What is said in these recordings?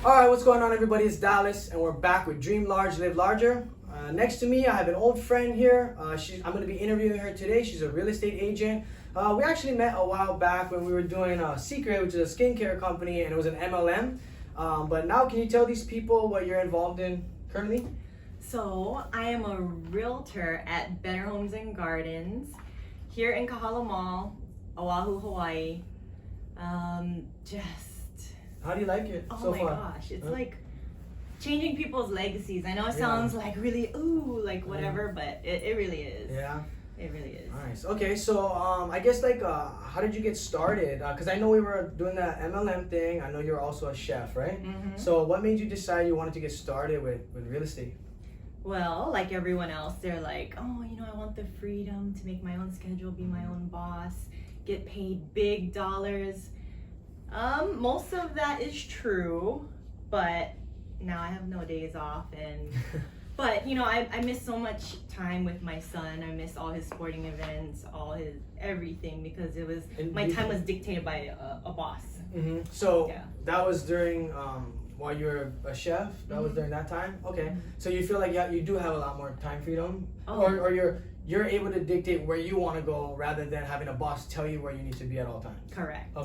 Alright, what's going on everybody? It's Dallas and we're back with Dream Large, Live Larger. Next to me I have an old friend here. I'm going to be interviewing her today. She's a real estate agent. We actually met a while back when we were doing Secret, which is a skincare company, and it was an MLM. But now can you tell these people what you're involved in currently? So I am a realtor at Better Homes and Gardens here in Kahala Mall, Oahu, Hawaii. How do you like it so far? Oh my gosh, it's like changing people's legacies. I know it sounds like really whatever, but it really is. Yeah. It really is. Nice. Okay, so I guess how did you get started? Because I know we were doing that MLM thing. I know you're also a chef, right? Mm-hmm. So what made you decide you wanted to get started with real estate? Well, like everyone else, they're like, oh, I want the freedom to make my own schedule, be my own boss, get paid big dollars. Most of that is true, but now I have no days off, but I miss so much time with my son. I miss all his sporting events, all his everything, because my time was dictated by a boss. Mm-hmm. So that was during while you were a chef. That was during that time. Okay, so you feel like you do have a lot more time freedom, or you're able to dictate where you want to go rather than having a boss tell you where you need to be at all times. Correct.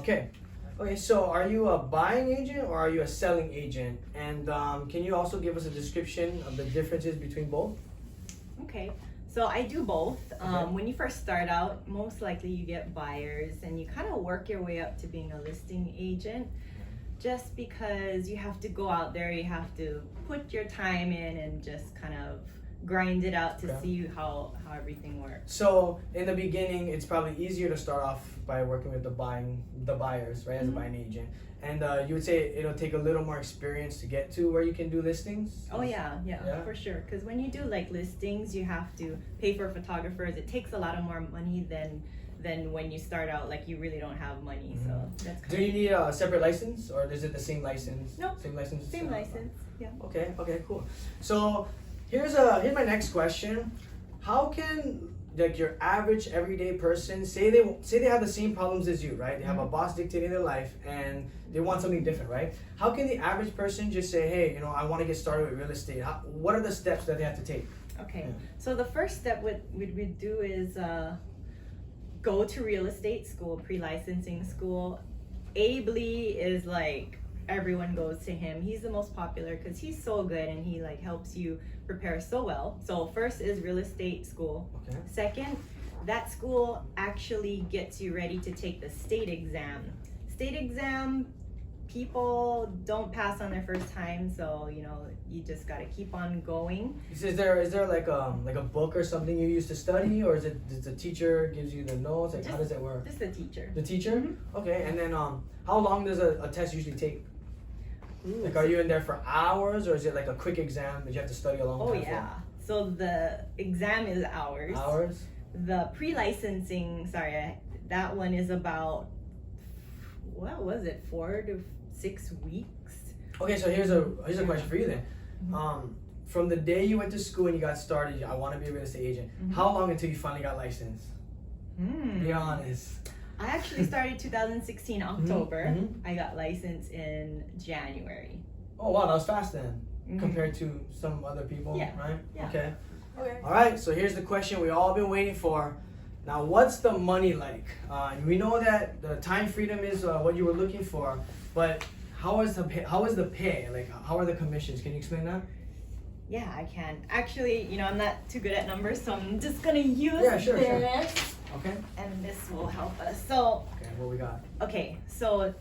Okay, so are you a buying agent or are you a selling agent? And can you also give us a description of the differences between both? Okay, so I do both. When you first start out, most likely you get buyers and you kind of work your way up to being a listing agent, just because you have to go out there, you have to put your time in and just kind of grind it out to see how everything works. So in the beginning, it's probably easier to start off by working with the buyers, right, as a buying agent. And you would say it'll take a little more experience to get to where you can do listings? Oh yeah, for sure. Because when you do listings, you have to pay for photographers. It takes a lot of more money than when you start out, you really don't have money. So that's Do you need a separate license, or is it the same license? No. Same license? Same license, yeah. Okay, cool. So here's my next question. How can your average everyday person say they have the same problems as you, right? They have a boss dictating their life and they want something different, right? How can the average person just say, hey, I want to get started with real estate? What are the steps that they have to take? Okay, so the first step we'd do is go to real estate school, pre-licensing school. Abe Lee is everyone goes to him. He's the most popular because he's so good and he helps you prepare so well. So first is real estate school. Okay. Second, that school actually gets you ready to take the state exam. State exam, people don't pass on their first time, so you just got to keep on going. Is there a book or something you use to study, or does the teacher gives you the notes? How does it work? Just the teacher. The teacher? Mm-hmm. Okay, and then how long does a test usually take? Are you in there for hours, or is it a quick exam that you have to study a long time? Oh yeah. So the exam is hours. Hours? The pre-licensing, that one is about, what was it, 4 to 6 weeks? Okay, so here's a question for you then. From the day you went to school and you got started, I want to be a real estate agent. How long until you finally got licensed? Be honest. I actually started 2016 October. I got licensed in January. Oh wow, that was fast then, compared to some other people, right? Yeah. Okay. All right, so here's the question we all been waiting for. Now, what's the money like? We know that the time freedom is what you were looking for, but how is the pay? How are the commissions? Can you explain that? Yeah, I can. Actually, I'm not too good at numbers, so I'm just gonna use this. Sure. Okay. And this will help us. So. Okay, what we got? Okay, so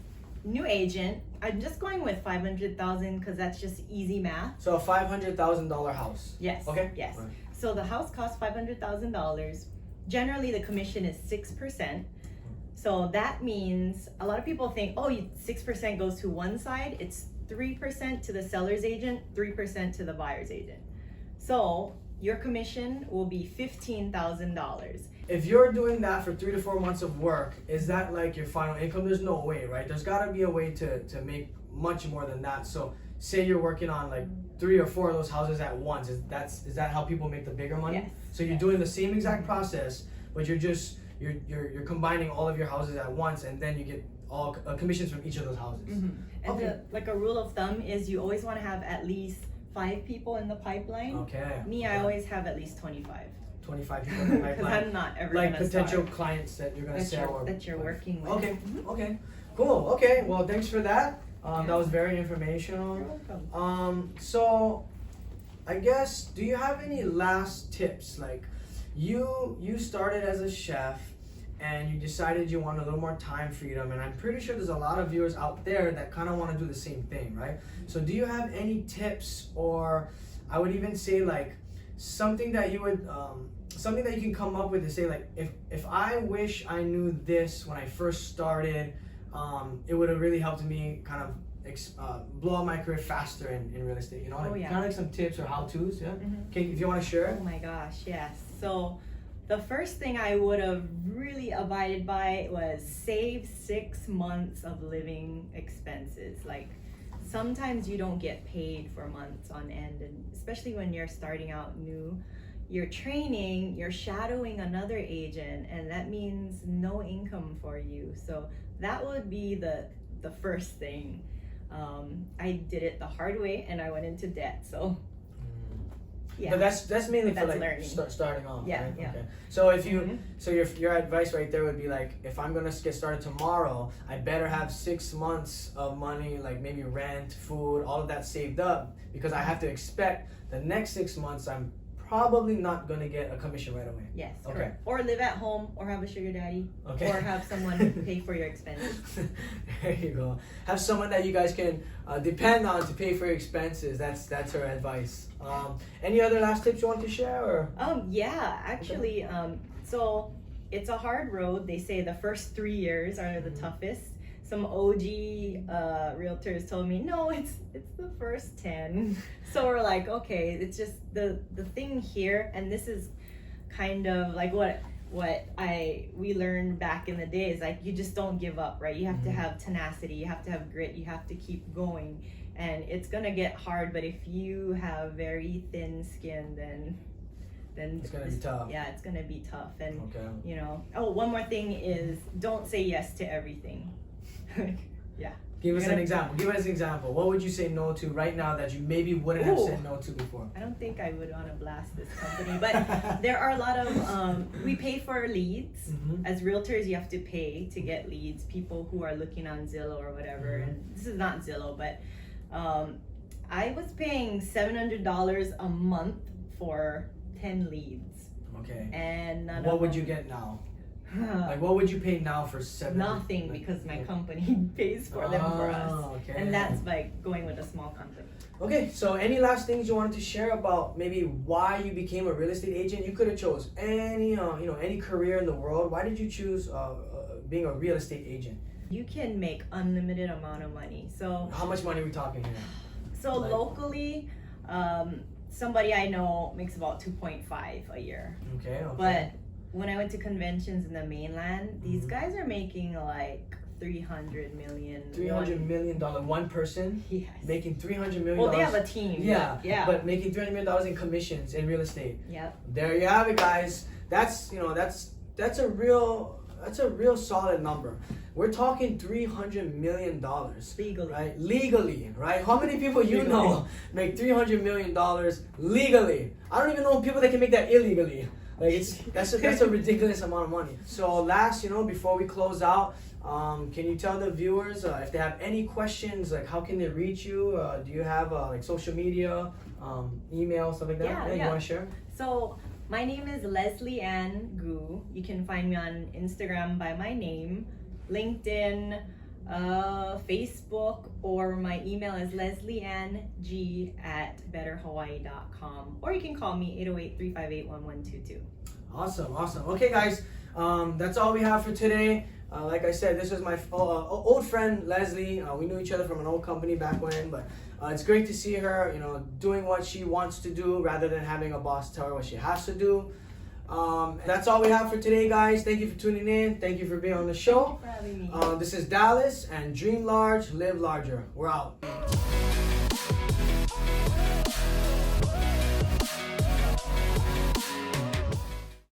new agent. I'm just going with 500,000 because that's just easy math. So a $500,000 house. Yes. Okay. Yes. Right. So the house costs $500,000. Generally, the commission is 6%. So that means a lot of people think, 6% goes to one side. It's 3% to the seller's agent, 3% to the buyer's agent. So your commission will be $15,000. If you're doing that for 3 to 4 months of work, is that your final income? There's no way, right? There's got to be a way to make much more than that. So say you're working on 3 or 4 of those houses at once. Is that how people make the bigger money? Yes. So you're doing the same exact process, but you're combining all of your houses at once, and then you get all commissions from each of those houses. Mm-hmm. And Okay. like a rule of thumb is you always want to have at least 5 people in the pipeline. Okay. Me, I always have at least 25. 25 people in the Because pipeline. I'm not ever Like gonna potential start. clients that you're gonna sell or that you're working with. Okay. Mhm. Okay. Cool. Okay. Well, thanks for that. Yeah. That was very informational. You're welcome. So I guess, do you have any last tips? Like, you started as a chef and you decided you want a little more time freedom, and I'm pretty sure there's a lot of viewers out there that kind of want to do the same thing, right? So do you have any tips, or I would even say like something that you would something that you can come up with to say like, if I wish I knew this when I first started, it would have really helped me kind of blow up my career faster in real estate, you know, like, Oh, yeah. kind of like some tips or how-tos, yeah? Mhm. Okay, if you want to share. Oh my gosh, yes. So the first thing I would have really abided by was save 6 months of living expenses. Like, sometimes you don't get paid for months on end, and especially when you're starting out new, you're training, you're shadowing another agent, and that means no income for you. So that would be the first thing. I did it the hard way and I went into debt. So yeah. But that's mainly for That's like learning. starting off. Yeah, right? yeah. Okay. So if you, Mhm. so your advice right there would be like, if I'm gonna get started tomorrow, I better have 6 months of money, like maybe rent, food, all of that saved up, because I have to expect the next 6 months I'm probably not gonna get a commission right away. Yes, Okay. correct. Or live at home, or have a sugar daddy, Okay. or have someone pay for your expenses. There you go. Have someone that you guys can depend on to pay for your expenses. That's her advice. Any other last tips you want to share, or? Yeah, actually, so it's a hard road. They say the first 3 years are the toughest. Some OG realtors told me, no, it's the first 10. So we're like, okay, it's just the thing here, and this is kind of like what we learned back in the day is like, you just don't give up, right? You have to have tenacity, you have to have grit, you have to keep going, and it's gonna get hard. But if you have very thin skin, then It's gonna be tough. Yeah, it's gonna be tough. And Okay. you know, one more thing is, don't say yes to everything. Yeah. Give us You're an gonna- example. Give us an example. What would you say no to right now that you maybe wouldn't have Ooh. said no to before? I don't think I would want to blast this company, but there are a lot of we pay for leads. Mhm. As realtors, you have to pay to get leads, people who are looking on Zillow or whatever. Mhm. And this is not Zillow, but I was paying $700 a month for 10 leads, Okay. and none What of would them- you get now? Like, what would you pay now for 7? Nothing, because my company pays for them for us. Okay. And that's by going with a small company. Okay, so any last things you wanted to share about maybe why you became a real estate agent? You could have chose any any career in the world. Why did you choose being a real estate agent? You can make unlimited amount of money. So How much money are we talking here? Like- locally, somebody I know makes about 2.5 a year. Okay. But when I went to conventions in the mainland, these Mhm. guys are making like 300 million. $300 million, one person Yes. making $300 million. Well, they have a team. Yeah, but yeah. but making $300 million in commissions in real estate. Yep. There you have it, guys. That's that's a real solid number. We're talking $300 million. Legally. Right? Legally, right? How many people you know make $300 million legally? I don't even know people that can make that illegally. Like, that's a ridiculous amount of money. So last, before we close out, can you tell the viewers if they have any questions, like how can they reach you? Do you have like social media, email, stuff like that? Yeah, You yeah. want to share? So my name is Lesley Ann Gu. You can find me on Instagram by my name, LinkedIn, Facebook, or my email is lesleyang@betterhawaii.com, or you can call me 808-358-1122. Awesome. Okay, guys, that's all we have for today. Like I said, this is my old friend Lesley. We knew each other from an old company back when, but it's great to see her, doing what she wants to do rather than having a boss tell her what she has to do. That's all we have for today, guys. Thank you for tuning in. Thank you for being on the show. Thank you for having me. This is Dallas, and Dream Large, Live Larger. We're out.